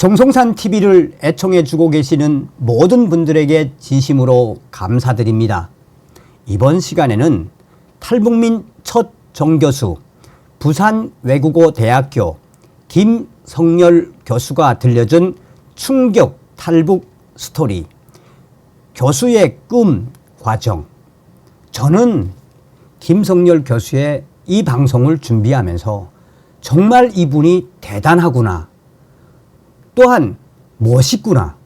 정성산 TV를 애청해 주고 계시는 모든 분들에게 진심으로 감사드립니다. 이번 시간에는 탈북민 첫 정교수 부산외국어대학교 김성열 교수가 들려준 충격 탈북 스토리, 교수의 꿈 과정. 저는 김성열 교수의 이 방송을 준비하면서 정말 이분이 대단하구나, 또한 멋있구나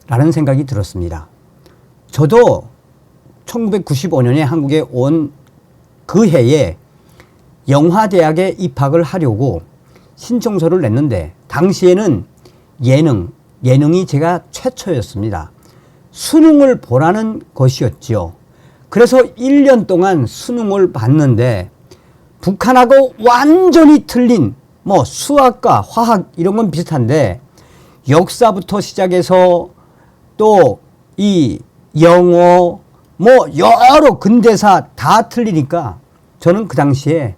라는 생각이 들었습니다. 저도 1995년에 한국에 온 그 해에 영화대학에 입학을 하려고 신청서를 냈는데, 당시에는 예능이 제가 최초였습니다. 수능을 보라는 것이었지요. 그래서 1년 동안 수능을 봤는데 북한하고 완전히 틀린, 수학과 화학 이런 건 비슷한데 역사부터 시작해서 또 이 영어 여러 근대사 다 틀리니까 저는 그 당시에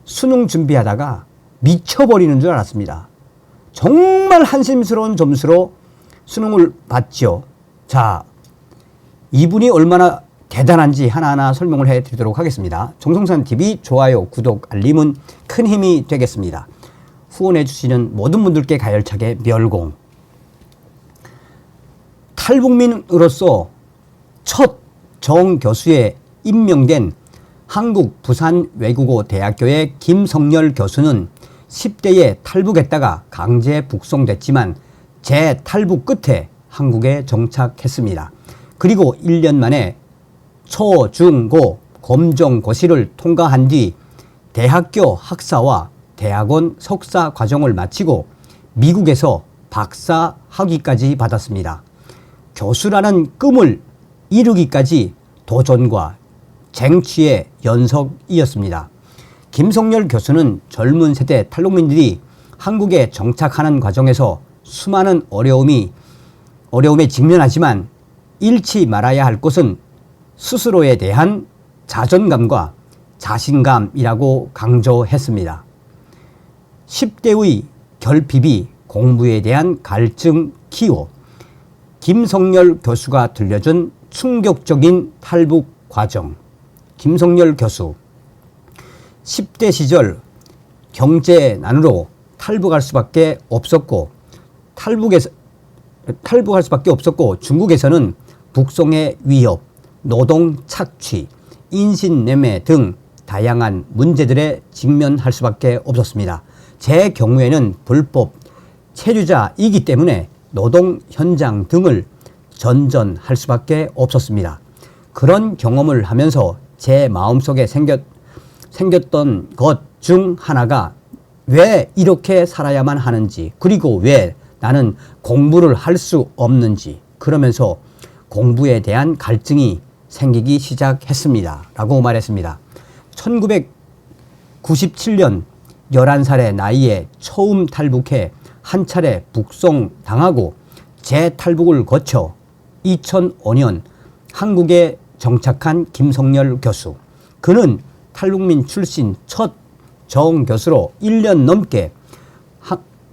수능 준비하다가 미쳐버리는 줄 알았습니다. 정말 한심스러운 점수로 수능을 봤죠. 자, 이분이 얼마나 대단한지 하나하나 설명을 해드리도록 하겠습니다. 정성산TV 좋아요, 구독, 알림은 큰 힘이 되겠습니다. 후원해 주시는 모든 분들께 가열차게 멸공. 탈북민으로서 첫 정교수에 임명된 한국 부산외국어대학교의 김성열 교수는 10대에 탈북했다가 강제 북송됐지만 재탈북 끝에 한국에 정착했습니다. 그리고 1년 만에 초, 중, 고 검정고시를 통과한 뒤 대학교 학사와 대학원 석사 과정을 마치고 미국에서 박사 학위까지 받았습니다. 교수라는 꿈을 이루기까지 도전과 쟁취의 연속이었습니다. 김성열 교수는 젊은 세대 탈북민들이 한국에 정착하는 과정에서 수많은 어려움에 직면하지만 잃지 말아야 할 것은 스스로에 대한 자존감과 자신감이라고 강조했습니다. 10대의 결핍이 공부에 대한 갈증 키워 김성열 교수가 들려준 충격적인 탈북 과정. 김성열 교수 10대 시절 경제난으로 탈북할 수밖에 없었고 중국에서는 북송의 위협, 노동 착취, 인신매매 등 다양한 문제들에 직면할 수밖에 없었습니다. 제 경우에는 불법 체류자이기 때문에 노동 현장 등을 전전할 수밖에 없었습니다. 그런 경험을 하면서 제 마음속에 생겼던 것 중 하나가 왜 이렇게 살아야만 하는지, 그리고 왜 나는 공부를 할 수 없는지, 그러면서 공부에 대한 갈증이 생기기 시작했습니다 라고 말했습니다. 1997년 11살의 나이에 처음 탈북해 한 차례 북송당하고 재탈북을 거쳐 2005년 한국에 정착한 김성열 교수. 그는 탈북민 출신 첫 정교수로 1년 넘게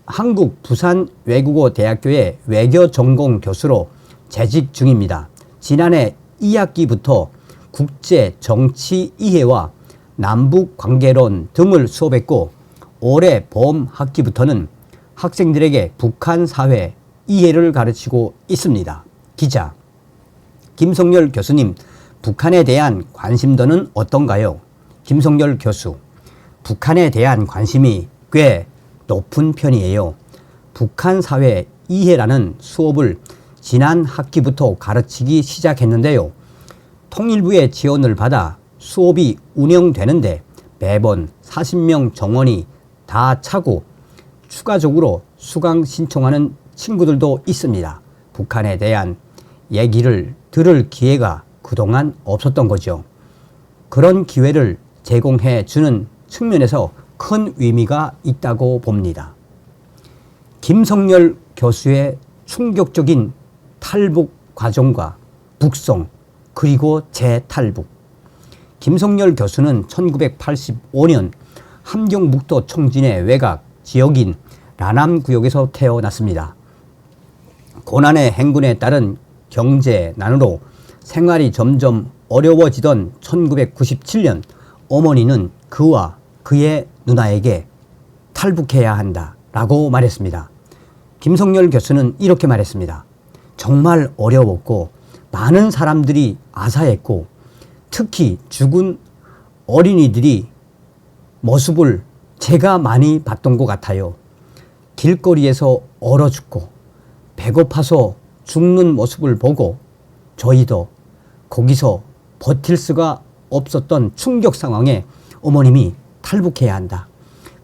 한국 부산외국어대학교의 외교 전공 교수로 재직 중입니다. 지난해 2학기부터 국제 정치 이해와 남북 관계론 등을 수업했고, 올해 봄 학기부터는 학생들에게 북한 사회 이해를 가르치고 있습니다. 기자: 김성열 교수님, 북한에 대한 관심도는 어떤가요? 김성열 교수: 북한에 대한 관심이 꽤 높은 편이에요. 북한 사회 이해라는 수업을 지난 학기부터 가르치기 시작했는데요. 통일부의 지원을 받아 수업이 운영되는데 매번 40명 정원이 다 차고 추가적으로 수강 신청하는 친구들도 있습니다. 북한에 대한 얘기를 들을 기회가 그동안 없었던 거죠. 그런 기회를 제공해 주는 측면에서 큰 의미가 있다고 봅니다. 김성열 교수의 충격적인 탈북 과정과 북송, 그리고 재탈북. 김성열 교수는 1985년 함경북도 청진의 외곽 지역인 라남 구역에서 태어났습니다. 고난의 행군에 따른 경제난으로 생활이 점점 어려워지던 1997년 어머니는 그와 그의 누나에게 탈북해야 한다라고 말했습니다. 김성열 교수는 이렇게 말했습니다. 정말 어려웠고 많은 사람들이 아사했고 특히 죽은 어린이들이 모습을 제가 많이 봤던 것 같아요. 길거리에서 얼어 죽고 배고파서 죽는 모습을 보고 저희도 거기서 버틸 수가 없었던 충격 상황에 어머님이 탈북해야 한다.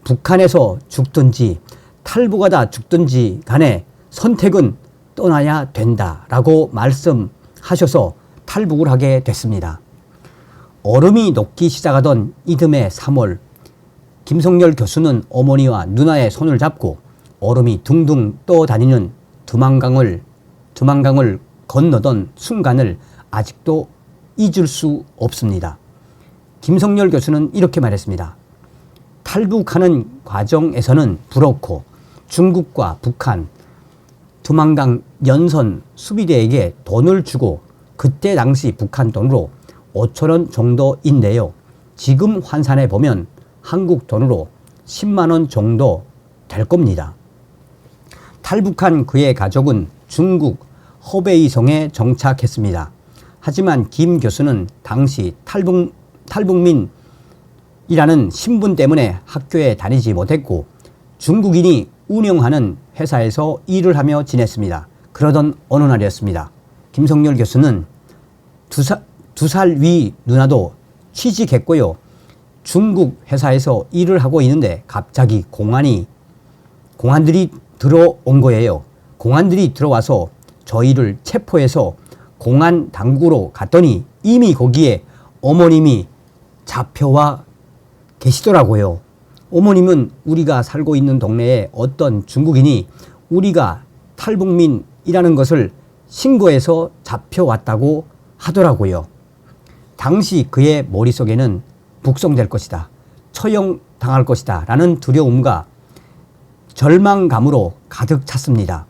북한에서 죽든지 탈북하다 죽든지 간에 선택은 떠나야 된다라고 말씀하셔서 탈북을 하게 됐습니다. 얼음이 녹기 시작하던 이듬해 3월 김성열 교수는 어머니와 누나의 손을 잡고 얼음이 둥둥 떠다니는 두만강을 건너던 순간을 아직도 잊을 수 없습니다. 김성열 교수는 이렇게 말했습니다. 탈북하는 과정에서는 불었고 중국과 북한, 두만강 연선 수비대에게 돈을 주고 그때 당시 북한 돈으로 5,000원 정도인데요. 지금 환산해 보면 한국 돈으로 10만 원 정도 될 겁니다. 탈북한 그의 가족은 중국 허베이성에 정착했습니다. 하지만 김 교수는 당시 탈북민이라는 신분 때문에 학교에 다니지 못했고 중국인이 운영하는 회사에서 일을 하며 지냈습니다. 그러던 어느 날이었습니다. 김성열 교수는 두 살 위 누나도 취직했고요. 중국 회사에서 일을 하고 있는데 갑자기 공안들이 들어온 거예요. 공안들이 들어와서 저희를 체포해서 공안 당국으로 갔더니 이미 거기에 어머님이 잡혀와 계시더라고요. 어머님은 우리가 살고 있는 동네에 어떤 중국인이 우리가 탈북민이라는 것을 신고해서 잡혀왔다고 하더라고요. 당시 그의 머릿속에는 북송될 것이다, 처형당할 것이다 라는 두려움과 절망감으로 가득 찼습니다.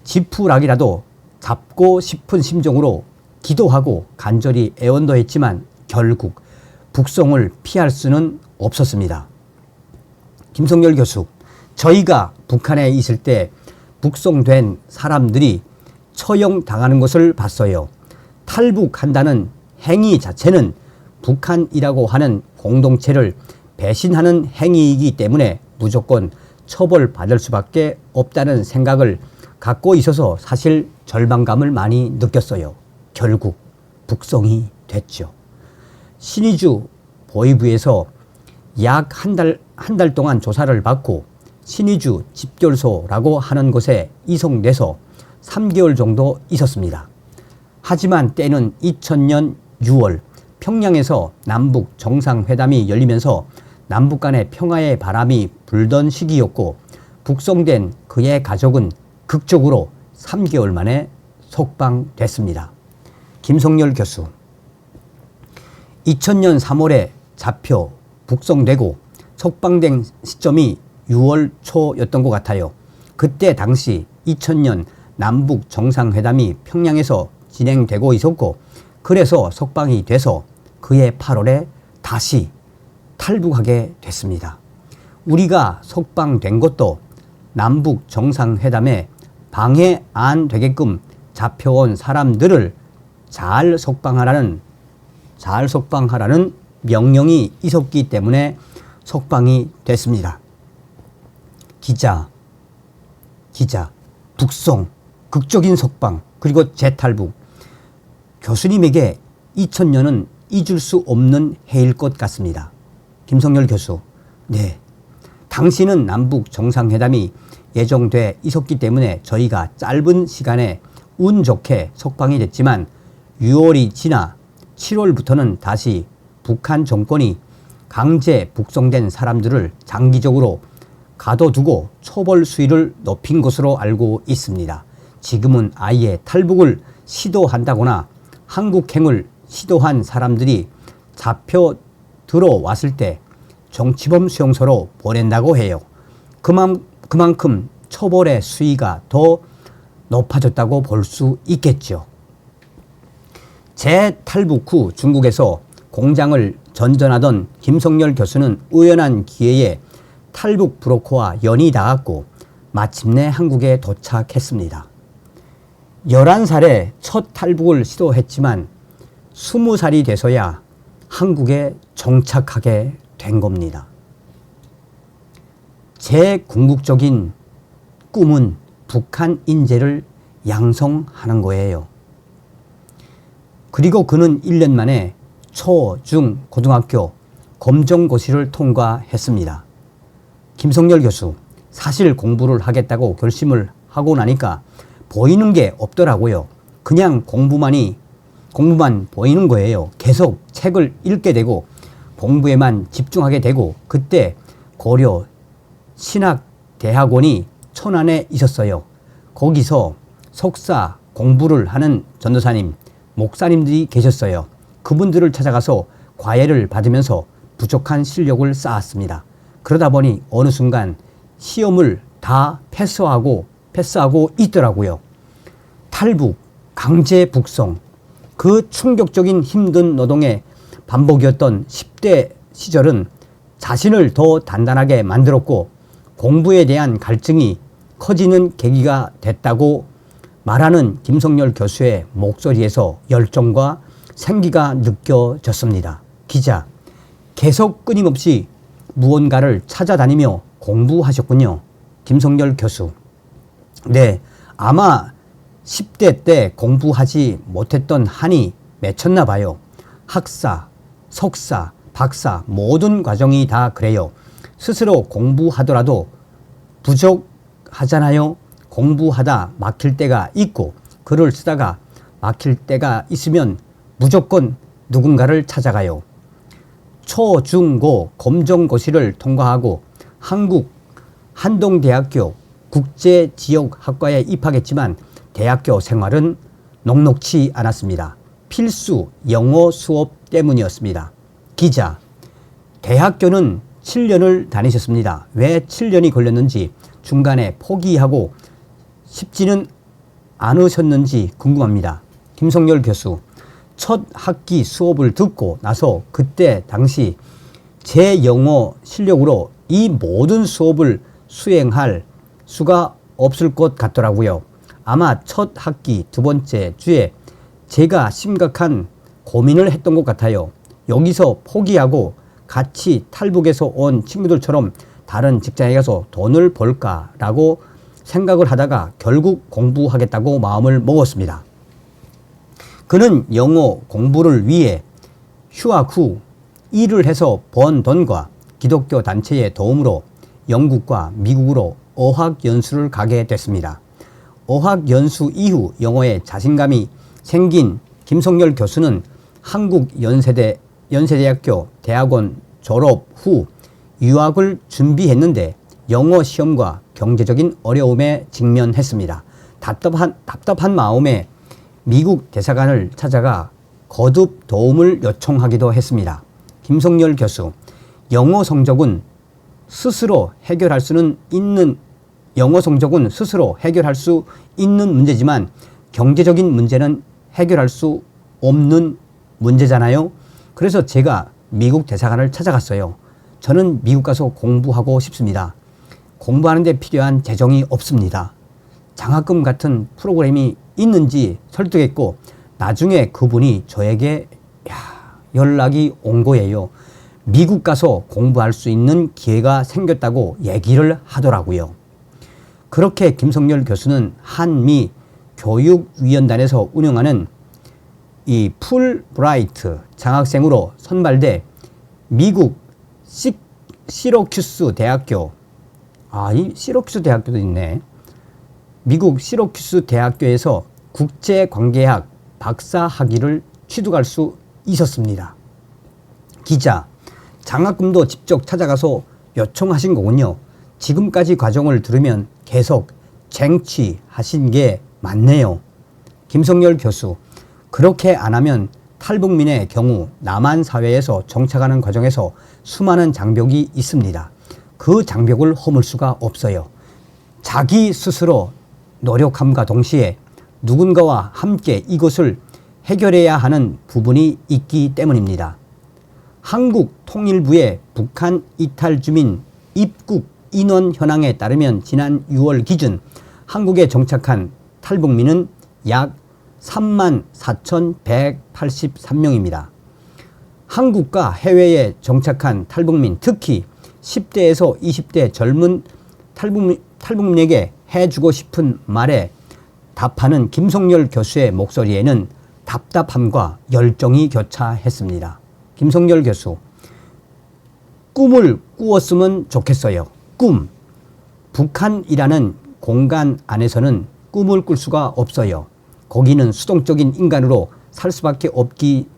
지푸라기라도 잡고 싶은 심정으로 기도하고 간절히 애원도 했지만 결국 북송을 피할 수는 없었습니다. 김성열 교수, 저희가 북한에 있을 때 북송된 사람들이 처형당하는 것을 봤어요. 탈북한다는 행위 자체는 북한이라고 하는 공동체를 배신하는 행위이기 때문에 무조건 처벌받을 수밖에 없다는 생각을 갖고 있어서 사실 절망감을 많이 느꼈어요. 결국 북송이 됐죠. 신의주 보위부에서 약 한 달 동안 조사를 받고 신의주 집결소라고 하는 곳에 이송돼서 3개월 정도 있었습니다. 하지만 때는 2000년 6월 평양에서 남북 정상회담이 열리면서 남북 간의 평화의 바람이 불던 시기였고 북송된 그의 가족은 극적으로 3개월 만에 석방됐습니다. 김성열 교수, 2000년 3월에 잡혀 북송되고 석방된 시점이 6월 초였던 것 같아요. 그때 당시 2000년 남북 정상회담이 평양에서 진행되고 있었고 그래서 석방이 돼서 그해 8월에 다시 탈북하게 됐습니다. 우리가 석방된 것도 남북 정상회담에 방해 안 되게끔 잡혀온 사람들을 잘 석방하라는 명령이 있었기 때문에 석방이 됐습니다. 기자, 북송, 극적인 석방, 그리고 재탈북. 교수님에게 2000년은 잊을 수 없는 해일 것 같습니다. 김성열 교수, 네. 당시는 남북 정상회담이 예정돼 있었기 때문에 저희가 짧은 시간에 운 좋게 석방이 됐지만 6월이 지나 7월부터는 다시 북한 정권이 강제 북송된 사람들을 장기적으로 가둬두고 처벌 수위를 높인 것으로 알고 있습니다. 지금은 아예 탈북을 시도한다거나 한국행을 시도한 사람들이 잡혀 들어왔을 때 정치범 수용소로 보낸다고 해요. 그만큼 처벌의 수위가 더 높아졌다고 볼 수 있겠죠. 재탈북 후 중국에서 공장을 전전하던 김성열 교수는 우연한 기회에 탈북 브로커와 연이 닿았고 마침내 한국에 도착했습니다. 11살에 첫 탈북을 시도했지만 20살이 돼서야 한국에 정착하게 된 겁니다. 제 궁극적인 꿈은 북한 인재를 양성하는 거예요. 그리고 그는 1년 만에 초, 중, 고등학교 검정고시를 통과했습니다. 김성열 교수, 사실 공부를 하겠다고 결심을 하고 나니까 보이는 게 없더라고요. 그냥 공부만 보이는 거예요. 계속 책을 읽게 되고 공부에만 집중하게 되고 그때 고려 신학대학원이 천안에 있었어요. 거기서 석사 공부를 하는 전도사님, 목사님들이 계셨어요. 그분들을 찾아가서 과외를 받으면서 부족한 실력을 쌓았습니다. 그러다 보니 어느 순간 시험을 다 패스하고 있더라고요. 탈북, 강제 북송, 그 충격적인 힘든 노동의 반복이었던 10대 시절은 자신을 더 단단하게 만들었고 공부에 대한 갈증이 커지는 계기가 됐다고 말하는 김성열 교수의 목소리에서 열정과 생기가 느껴졌습니다. 기자, 계속 끊임없이 무언가를 찾아다니며 공부하셨군요. 김성열 교수. 네, 아마 10대 때 공부하지 못했던 한이 맺혔나 봐요. 학사, 석사, 박사 모든 과정이 다 그래요. 스스로 공부하더라도 부족하잖아요. 공부하다 막힐 때가 있고 글을 쓰다가 막힐 때가 있으면 무조건 누군가를 찾아가요. 초, 중, 고 검정고시를 통과하고 한국 한동대학교 국제지역학과에 입학했지만 대학교 생활은 녹록치 않았습니다. 필수 영어 수업 때문이었습니다. 기자, 대학교는 7년을 다니셨습니다. 왜 7년이 걸렸는지 중간에 포기하고 싶지는 않으셨는지 궁금합니다. 김성열 교수, 첫 학기 수업을 듣고 나서 그때 당시 제 영어 실력으로 이 모든 수업을 수행할 수가 없을 것 같더라고요. 아마 첫 학기 두 번째 주에 제가 심각한 고민을 했던 것 같아요. 여기서 포기하고 같이 탈북해서 온 친구들처럼 다른 직장에 가서 돈을 벌까라고 생각을 하다가 결국 공부하겠다고 마음을 먹었습니다. 그는 영어 공부를 위해 휴학 후 일을 해서 번 돈과 기독교 단체의 도움으로 영국과 미국으로 어학연수를 가게 됐습니다. 어학연수 이후 영어에 자신감이 생긴 김성열 교수는 연세대학교 대학원 졸업 후 유학을 준비했는데 영어 시험과 경제적인 어려움에 직면했습니다. 답답한 마음에 미국 대사관을 찾아가 거듭 도움을 요청하기도 했습니다. 김성열 교수, 영어 성적은 스스로 해결할 수 있는 문제지만 경제적인 문제는 해결할 수 없는 문제잖아요. 그래서 제가 미국 대사관을 찾아갔어요. 저는 미국 가서 공부하고 싶습니다. 공부하는데 필요한 재정이 없습니다. 장학금 같은 프로그램이 있는지 설득했고 나중에 그분이 저에게 연락이 온 거예요. 미국 가서 공부할 수 있는 기회가 생겼다고 얘기를 하더라고요. 그렇게 김성열 교수는 한미 교육위원단에서 운영하는 이 풀브라이트 장학생으로 선발돼 미국 시러큐스 대학교, 이 시러큐스 대학교도 있네. 미국 시러큐스 대학교에서 국제관계학 박사 학위를 취득할 수 있었습니다. 기자, 장학금도 직접 찾아가서 요청하신 거군요. 지금까지 과정을 들으면 계속 쟁취하신 게 맞네요. 김성열 교수, 그렇게 안 하면 탈북민의 경우 남한 사회에서 정착하는 과정에서 수많은 장벽이 있습니다. 그 장벽을 허물 수가 없어요. 자기 스스로 노력함과 동시에 누군가와 함께 이것을 해결해야 하는 부분이 있기 때문입니다. 한국 통일부의 북한 이탈 주민 입국 인원 현황에 따르면 지난 6월 기준 한국에 정착한 탈북민은 약 34,183명입니다. 한국과 해외에 정착한 탈북민, 특히 10대에서 20대 젊은 탈북민에게 해주고 싶은 말에 답하는 김성열 교수의 목소리에는 답답함과 열정이 교차했습니다. 김성열 교수, 꿈을 꾸었으면 좋겠어요. 꿈. 북한이라는 공간 안에서는 꿈을 꿀 수가 없어요. 거기는 수동적인 인간으로 살 수밖에 없기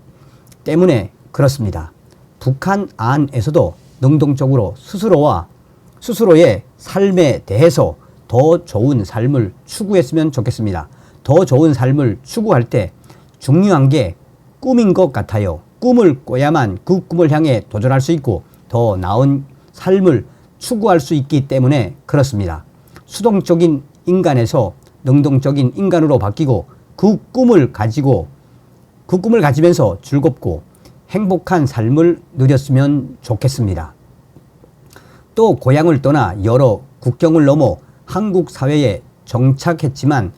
때문에 그렇습니다. 북한 안에서도 능동적으로 스스로의 삶에 대해서 더 좋은 삶을 추구했으면 좋겠습니다. 더 좋은 삶을 추구할 때 중요한 게 꿈인 것 같아요. 꿈을 꿔야만 그 꿈을 향해 도전할 수 있고 더 나은 삶을 추구할 수 있기 때문에 그렇습니다. 수동적인 인간에서 능동적인 인간으로 바뀌고 그 꿈을 가지면서 즐겁고 행복한 삶을 누렸으면 좋겠습니다. 또 고향을 떠나 여러 국경을 넘어 한국 사회에 정착했지만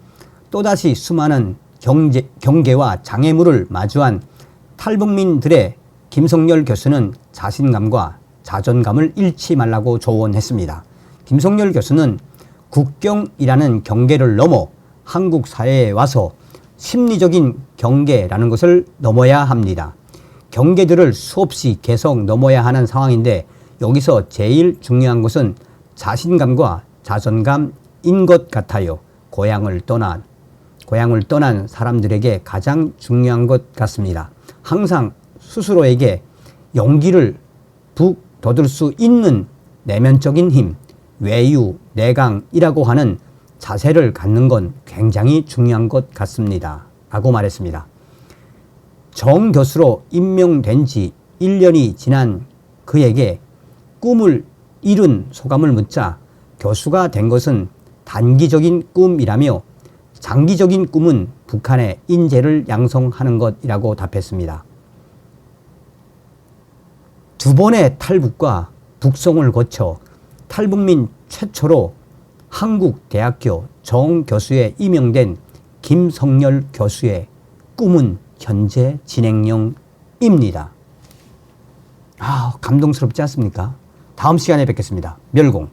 또다시 수많은 경계와 장애물을 마주한 탈북민들의 김성열 교수는 자신감과 자존감을 잃지 말라고 조언했습니다. 김성열 교수는 국경이라는 경계를 넘어 한국 사회에 와서 심리적인 경계라는 것을 넘어야 합니다. 경계들을 수없이 계속 넘어야 하는 상황인데 여기서 제일 중요한 것은 자신감과 자존감인 것 같아요. 고향을 떠난 사람들에게 가장 중요한 것 같습니다. 항상 스스로에게 용기를 북돋을 수 있는 내면적인 힘, 외유, 내강이라고 하는 자세를 갖는 건 굉장히 중요한 것 같습니다. 라고 말했습니다. 정 교수로 임명된 지 1년이 지난 그에게 꿈을 이룬 소감을 묻자 교수가 된 것은 단기적인 꿈이라며 장기적인 꿈은 북한의 인재를 양성하는 것이라고 답했습니다. 두 번의 탈북과 북송을 거쳐 탈북민 최초로 한국대학교 정교수에 임명된 김성열 교수의 꿈은 현재 진행형입니다. 감동스럽지 않습니까? 다음 시간에 뵙겠습니다. 멸공.